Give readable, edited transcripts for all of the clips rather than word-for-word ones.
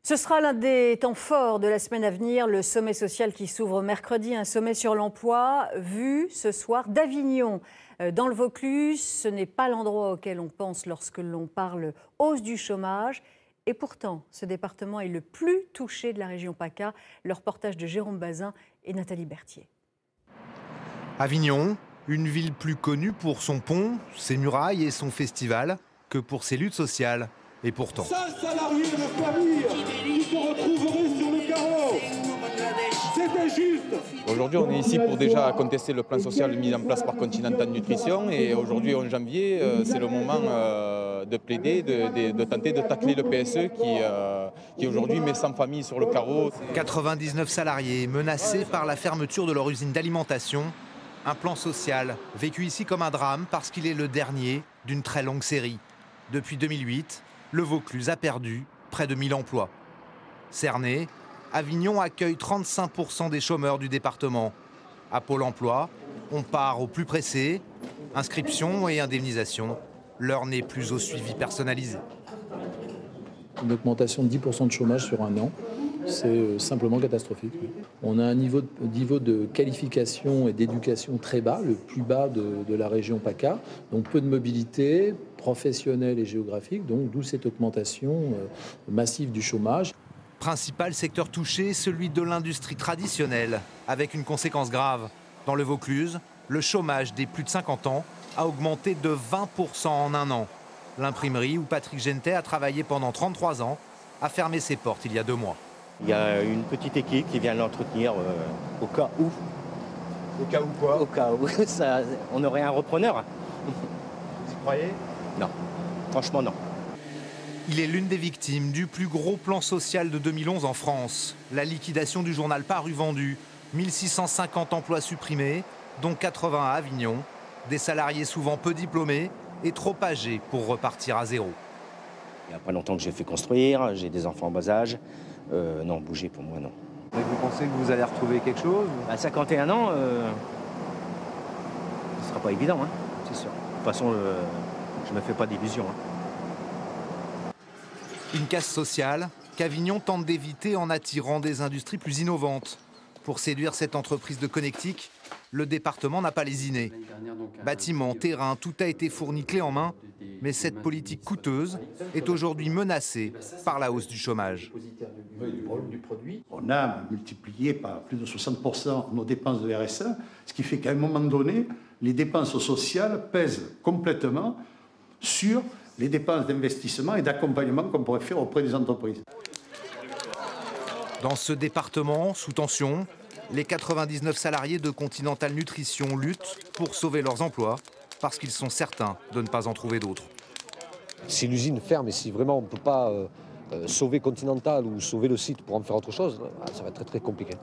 Ce sera l'un des temps forts de la semaine à venir, le sommet social qui s'ouvre mercredi, un sommet sur l'emploi vu ce soir d'Avignon. Dans le Vaucluse, ce n'est pas l'endroit auquel on pense lorsque l'on parle hausse du chômage. Et pourtant, ce département est le plus touché de la région PACA. Le reportage de Jérôme Bazin et Nathalie Berthier. Avignon, une ville plus connue pour son pont, ses murailles et son festival que pour ses luttes sociales. Et pourtant... 5 salariés de famille qui se retrouveraient sur le carreau. C'est injuste. Aujourd'hui, on est ici pour déjà contester le plan social mis en place par Continental Nutrition. Et aujourd'hui, en janvier, c'est le moment de plaider, de tenter de tacler le PSE qui aujourd'hui met 100 familles sur le carreau. 99 salariés menacés par la fermeture de leur usine d'alimentation. Un plan social vécu ici comme un drame parce qu'il est le dernier d'une très longue série. Depuis 2008, le Vaucluse a perdu près de 1000 emplois. Cerné, Avignon accueille 35% des chômeurs du département. À Pôle emploi, on part au plus pressé, inscription et indemnisation. L'heure n'est plus au suivi personnalisé. Une augmentation de 10% de chômage sur un an, c'est simplement catastrophique. On a un niveau de qualification et d'éducation très bas, le plus bas de la région PACA, donc peu de mobilité professionnelle et géographique, donc d'où cette augmentation massive du chômage. Principal secteur touché, celui de l'industrie traditionnelle, avec une conséquence grave. Dans le Vaucluse, le chômage des plus de 50 ans a augmenté de 20% en un an. L'imprimerie où Patrick Gentet a travaillé pendant 33 ans a fermé ses portes il y a 2 mois. Il y a une petite équipe qui vient l'entretenir au cas où. Au cas où quoi? Au cas où on aurait un repreneur. Vous y croyez? Non, franchement non. Il est l'une des victimes du plus gros plan social de 2011 en France. La liquidation du journal Paru vendu, 1650 emplois supprimés, dont 80 à Avignon. Des salariés souvent peu diplômés et trop âgés pour repartir à zéro. Il n'y a pas longtemps que j'ai fait construire, j'ai des enfants en bas âge. Non, bouger pour moi, non. Mais vous pensez que vous allez retrouver quelque chose? À 51 ans, ce ne sera pas évident, hein, c'est sûr. De toute façon, je ne me fais pas d'illusions. Une casse sociale qu'Avignon tente d'éviter en attirant des industries plus innovantes. Pour séduire cette entreprise de connectique, le département n'a pas lésiné. Bâtiments, terrains, tout a été fourni clé en main, mais cette politique coûteuse est aujourd'hui menacée par la hausse du chômage. On a multiplié par plus de 60% nos dépenses de RSA, ce qui fait qu'à un moment donné, les dépenses sociales pèsent complètement sur les dépenses d'investissement et d'accompagnement qu'on pourrait faire auprès des entreprises. Dans ce département, sous tension, les 99 salariés de Continental Nutrition luttent pour sauver leurs emplois parce qu'ils sont certains de ne pas en trouver d'autres. Si l'usine ferme et si vraiment on ne peut pas sauver Continental ou sauver le site pour en faire autre chose, ça va être très très compliqué.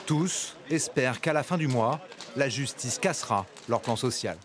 Tous espèrent qu'à la fin du mois, la justice cassera leur plan social.